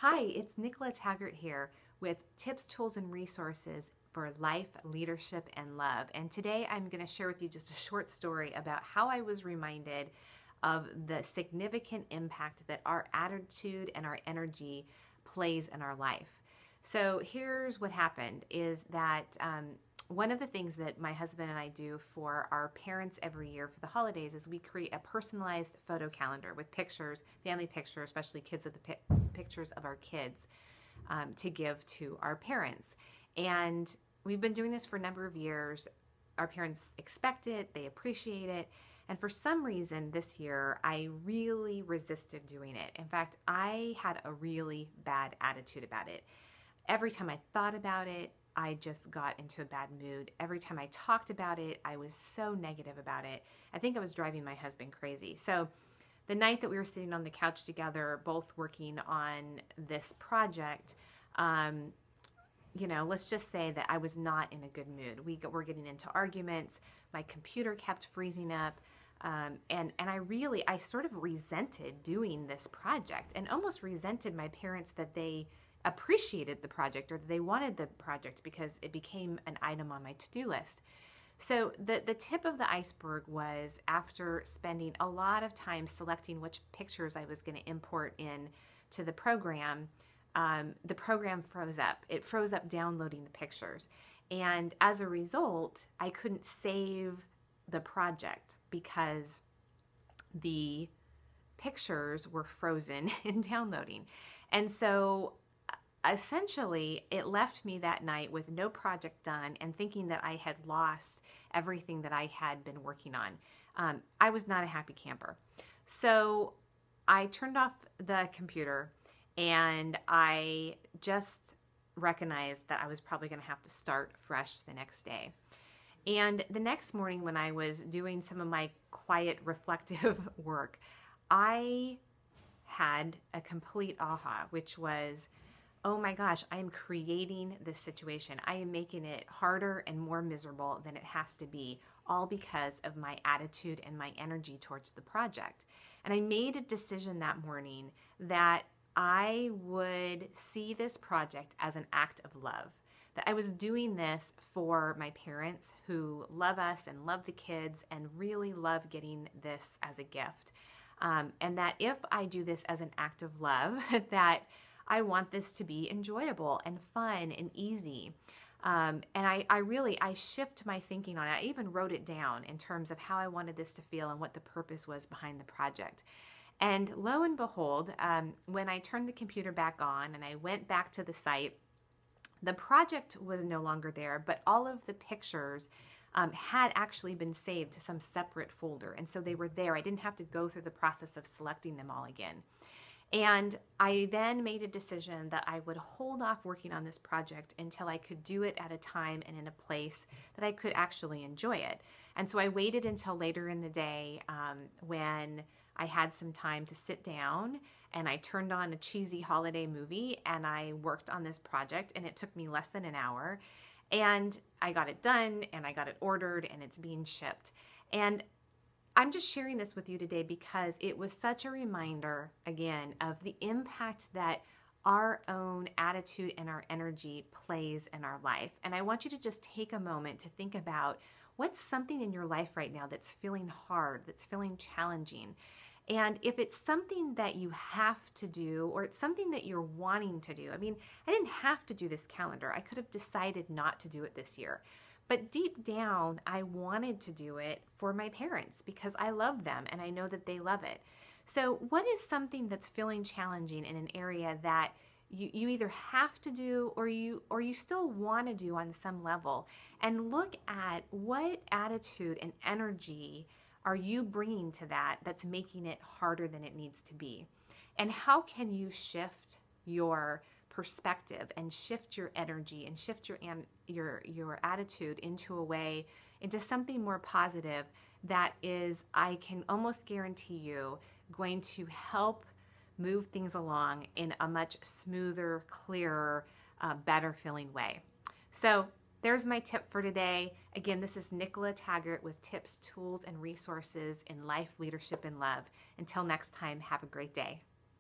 Hi, it's Nicola Taggart here with tips, tools, and resources for life, leadership, and love. And today I'm going to share with you just a short story about how I was reminded of the significant impact that our attitude and our energy plays in our life. So here's what happened is that one of the things that my husband and I do for our parents every year for the holidays is we create a personalized photo calendar with pictures, family pictures, especially kids of the pictures of our kids to give to our parents. And we've been doing this for a number of years. Our parents expect it, they appreciate it. And for some reason this year, I really resisted doing it. In fact, I had a really bad attitude about it. Every time I thought about it, I just got into a bad mood. Every time I talked about it, I was so negative about it. I think I was driving my husband crazy. So the night that we were sitting on the couch together, both working on this project, let's just say that I was not in a good mood. We were getting into arguments. My computer kept freezing up. And I sort of resented doing this project and almost resented my parents that they appreciated the project or that they wanted the project because it became an item on my to-do list. So the tip of the iceberg was after spending a lot of time selecting which pictures I was going to import in to the program froze up. It froze up downloading the pictures. And as a result, I couldn't save the project because the pictures were frozen in downloading. And so essentially, it left me that night with no project done and thinking that I had lost everything that I had been working on. I was not a happy camper. So I turned off the computer and I just recognized that I was probably going to have to start fresh the next day. And the next morning when I was doing some of my quiet reflective work, I had a complete aha, which was, oh my gosh, I am creating this situation. I am making it harder and more miserable than it has to be, all because of my attitude and my energy towards the project. And I made a decision that morning that I would see this project as an act of love. That I was doing this for my parents who love us and love the kids and really love getting this as a gift. And that if I do this as an act of love, that I want this to be enjoyable and fun and easy. And I shift my thinking on it. I even wrote it down in terms of how I wanted this to feel and what the purpose was behind the project. And lo and behold, when I turned the computer back on and I went back to the site, the project was no longer there, but all of the pictures had actually been saved to some separate folder. And so they were there. I didn't have to go through the process of selecting them all again. And I then made a decision that I would hold off working on this project until I could do it at a time and in a place that I could actually enjoy it. And so I waited until later in the day when I had some time to sit down and I turned on a cheesy holiday movie and I worked on this project, and it took me less than an hour. And I got it done and I got it ordered and it's being shipped. And I'm just sharing this with you today because it was such a reminder, again, of the impact that our own attitude and our energy plays in our life. And I want you to just take a moment to think about what's something in your life right now that's feeling hard, that's feeling challenging. And if it's something that you have to do or it's something that you're wanting to do, I mean, I didn't have to do this calendar. I could have decided not to do it this year. But deep down, I wanted to do it for my parents because I love them and I know that they love it. So what is something that's feeling challenging in an area that you either have to do or you still want to do on some level? And look at what attitude and energy are you bringing to that that's making it harder than it needs to be? And how can you shift your perspective and shift your energy and shift your attitude into something more positive that is, I can almost guarantee you, going to help move things along in a much smoother, clearer, better feeling way. So there's my tip for today. Again, this is Nicola Taggart with tips, tools, and resources in life, leadership, and love. Until next time, have a great day.